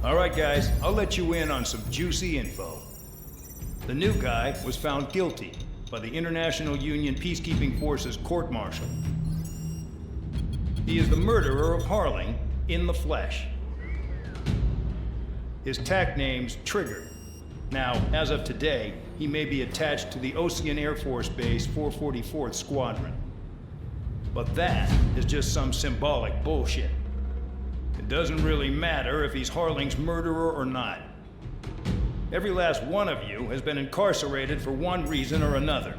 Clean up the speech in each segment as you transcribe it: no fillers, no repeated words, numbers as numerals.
All right, guys, I'll let you in on some juicy info. The new guy was found guilty by the International Union Peacekeeping Forces court-martial. He is the murderer of Harling in the flesh. His tag name's Trigger. Now, as of today, he may be attached to the Ocean Air Force Base 444th Squadron. But that is just some symbolic bullshit. It doesn't really matter if he's Harling's murderer or not. Every last one of you has been incarcerated for one reason or another.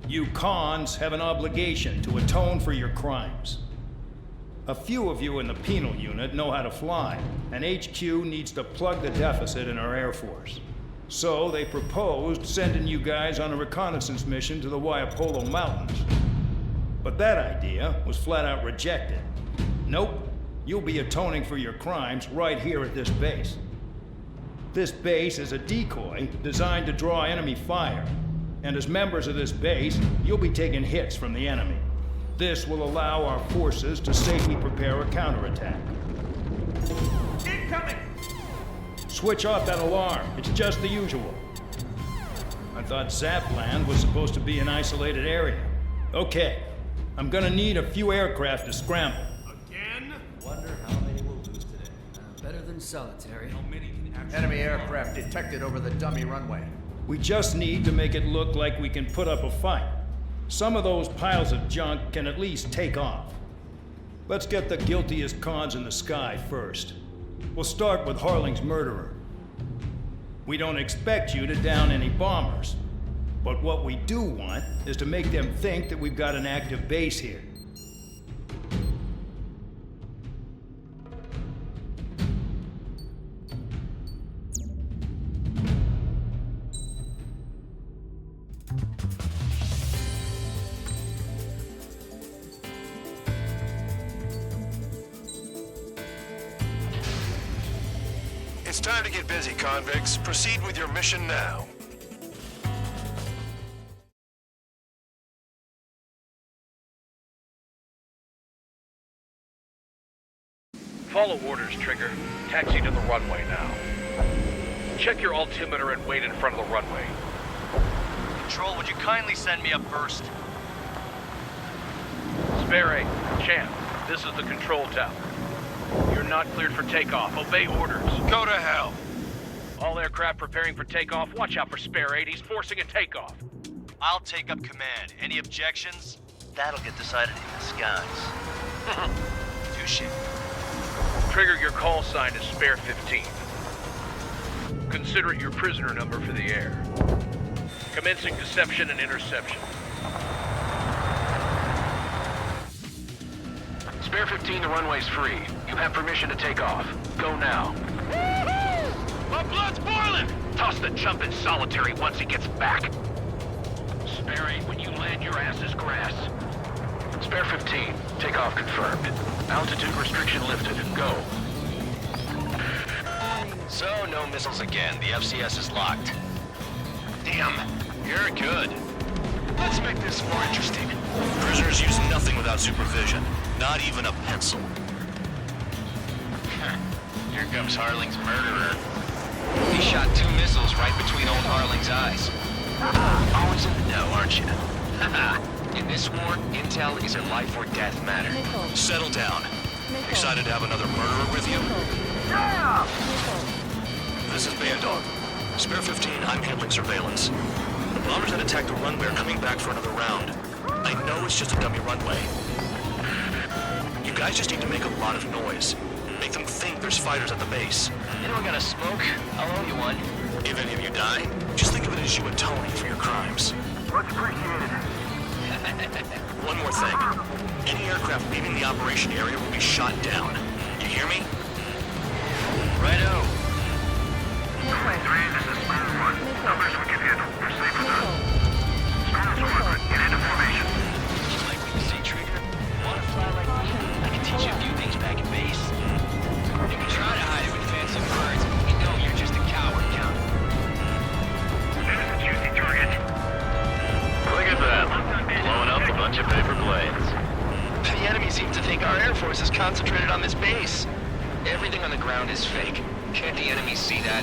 You cons have an obligation to atone for your crimes. A few of you in the penal unit know how to fly, and HQ needs to plug the deficit in our Air Force. So they proposed sending you guys on a reconnaissance mission to the Waiapolo Mountains. But that idea was flat out rejected. Nope. You'll be atoning for your crimes right here at this base. This base is a decoy designed to draw enemy fire. And as members of this base, you'll be taking hits from the enemy. This will allow our forces to safely prepare a counterattack. Incoming! Switch off that alarm. It's just the usual. I thought Zapland was supposed to be an isolated area. Okay. I'm gonna need a few aircraft to scramble. Wonder how many we'll lose today. Better than solitary. How many can actually... Enemy aircraft detected over the dummy runway. We just need to make it look like we can put up a fight. Some of those piles of junk can at least take off. Let's get the guiltiest cons in the sky first. We'll start with Harling's murderer. We don't expect you to down any bombers. But what we do want is to make them think that we've got an active base here. It's time to get busy, convicts. Proceed with your mission now. Follow orders, Trigger. Taxi to the runway now. Check your altimeter and wait in front of the runway. Control, would you kindly send me up first? Spare 8, Champ, this is the control tower. You're not cleared for takeoff. Obey orders. Go to hell. All aircraft preparing for takeoff. Watch out for Spare 8. He's forcing a takeoff. I'll take up command. Any objections? That'll get decided in the skies. Touche. Trigger, your call sign is Spare 15. Consider it your prisoner number for the air. Commencing deception and interception. Spare 15, the runway's free. You have permission to take off. Go now. My blood's boiling! Toss the chump in solitary once he gets back. Spare 8, when you land, your ass is grass. Spare 15, takeoff confirmed. Altitude restriction lifted. Go. So, no missiles again. The FCS is locked. Damn, you're good. Let's make this more interesting. Prisoners use nothing without supervision. Not even a pencil. Here comes Harling's murderer. He shot 2 missiles right between old Harling's eyes. Always in the know, aren't you? In this war, intel is a life or death matter. Settle down. Excited to have another murderer with you? Yeah! This is Bandog. Spare 15, I'm handling surveillance. The bombers that attacked the runway are coming back for another round. I know it's just a dummy runway. You guys just need to make a lot of noise. Make them think there's fighters at the base. Anyone got a smoke? I'll owe you one. If any of you die, just think of it as you atoning for your crimes. Much appreciated. One more thing. Any aircraft leaving the operation area will be shot down. You hear me? Righto. 23, this is Spire 1. Numbers we can handle. Proceed with us. Stars 1, get into formation. Just like we can see, Trigger. Wanna fly like me? I can teach you a few things back at base. You can try to hide it with fancy words, but we know you're just a coward, Count. There's a juicy target. Look at that. Blowing up a bunch of paper planes. The enemy seems to think our Air Force is concentrated on this base. Everything on the ground is fake. Can't the enemy see that?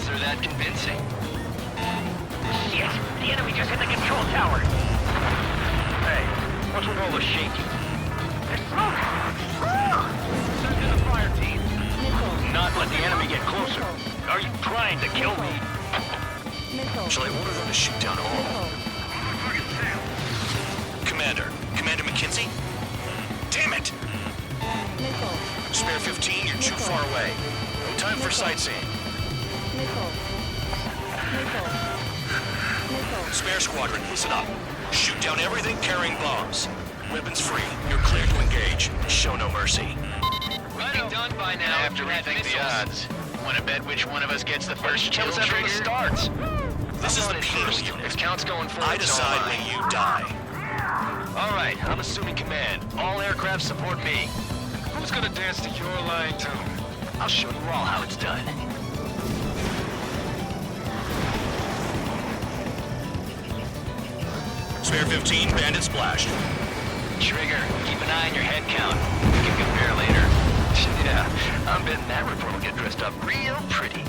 They're that convincing. Shit! The enemy just hit the control tower! Hey, what's with all the shaking? There's smoke! Send in the fire team! Not let the enemy get closer! Are you trying to kill me? Shall I order them to shoot down all? Commander McKinsey? Damn it! Spare 15, you're too far away. No time for sightseeing. Spare squadron, listen up. Shoot down everything carrying bombs. Weapons free. You're clear to engage. Show no mercy. Be done by now. After we think the odds, wanna bet which one of us gets the first kill Tell us trigger? from the start. This is the penal First, unit. if count's going forward, I decide when you die. All right, I'm assuming command. All aircraft support me. Who's gonna dance to your line tune? I'll show you all how it's done. Spare 15, bandit splashed. Trigger, keep an eye on your head count. We can compare later. Yeah, I'm betting that report will get dressed up real pretty.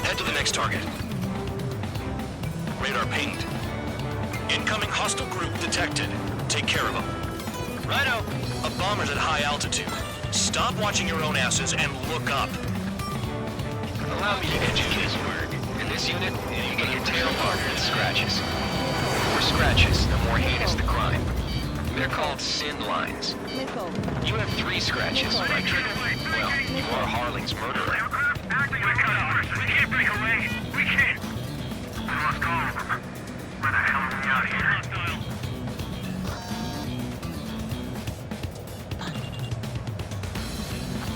Head to the next target. Radar pinged. Incoming hostile group detected. Take care of them. Righto. A bomber's at high altitude. Stop watching your own asses and look up. Allow me to educate this work. In this unit, you get your tail marked with scratches. The more scratches, the more heinous the crime. They're called sin lines. You have 3 scratches, right, Trigger? Well, you are Harling's murderer. We can't break away. We can't. We lost all of them. Where the hell are we out here?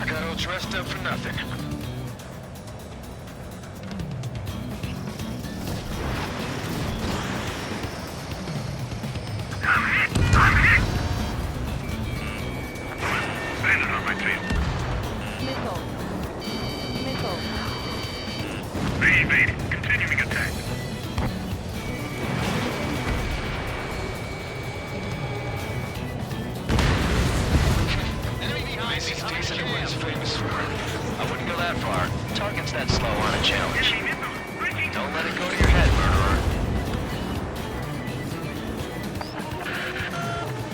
I got all dressed up for nothing. Bandit on my tail. Evade. Continuing attack. Macy's decent at what he's famous for. I wouldn't go that far. Targets that slow aren't a challenge. Don't let it go to your head, murderer.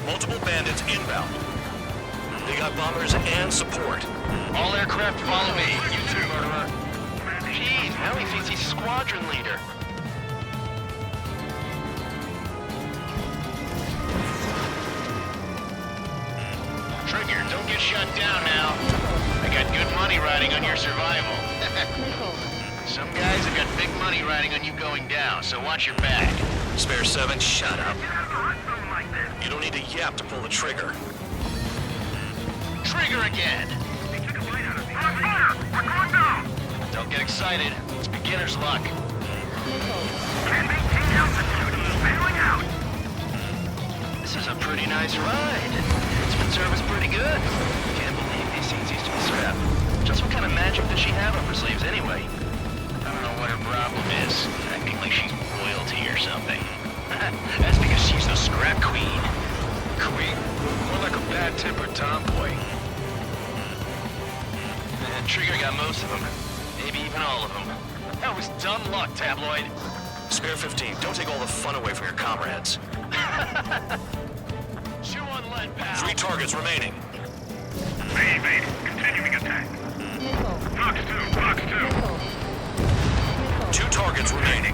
Multiple bandits inbound. They got bombers and support. All aircraft follow me. You too, murderer. Jeez, now he thinks he's squadron leader. Trigger, don't get shut down now. I got good money riding on your survival. Some guys have got big money riding on you going down, so watch your back. Spare 7, shut up. You don't need to yap to pull the trigger. Trigger again! They took a bite out of me. On fire! We're going down! Don't get excited. It's beginner's luck. Can't maintain altitude. Bailing out. This is a pretty nice ride. It's been serviced pretty good. Can't believe these things used to be scrap. Just what kind of magic does she have up her sleeves anyway? I don't know what her problem is. Acting like she's royalty or something. That's because she's the scrap queen. Queen? More like a bad-tempered tomboy. And Trigger got most of them. Maybe even all of them. That was dumb luck, Tabloid. Spare 15, don't take all the fun away from your comrades. Chew on lead, pal. 3 targets remaining. Evade. Continuing attack. Fox 2. Fox 2. 2 targets remaining.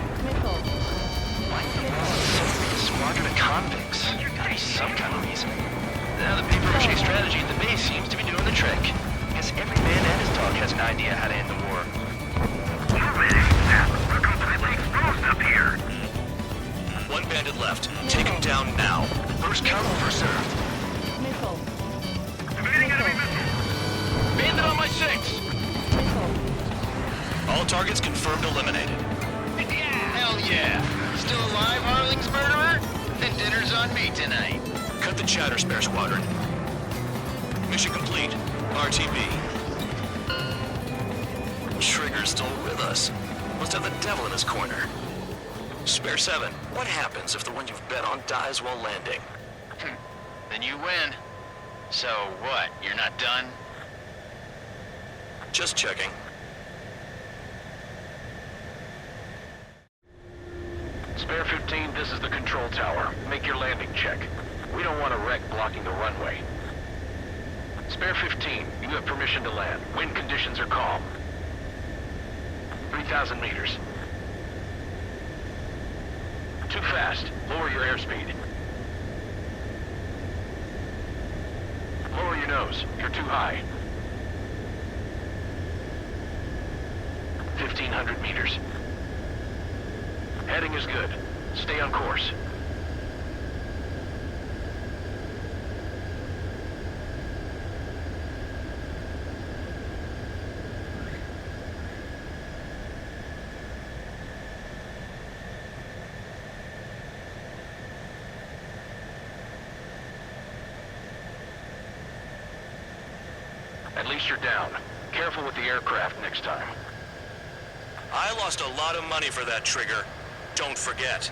Why in the world is so big a squadron of convicts? Gotta be some kind of reason. Now the paper-mache strategy at the base seems to be doing the trick. Guess every man and his dog has an idea how to end the war. We're completely exposed up here. 1 bandit left. Take him down now. First come, first served. Evading enemy missile. Bandit on my 6! All targets confirmed eliminated. Hell yeah! Still alive, Harling's murderer? Then dinner's on me tonight. Cut the chatter, Spare Squadron. Mission complete. RTB. Trigger's still with us. Must have the devil in his corner. Spare 7, what happens if the one you've bet on dies while landing? Then you win. So what, you're not done? Just checking. Spare 15, this is the control tower. Make your landing check. We don't want a wreck blocking the runway. Spare 15, you have permission to land. Wind conditions are calm. 3,000 meters. Too fast. Lower your airspeed. Lower your nose. You're too high. 1,500 meters. Heading is good. Stay on course. At least you're down. Careful with the aircraft next time. I lost a lot of money for that trigger. Don't forget.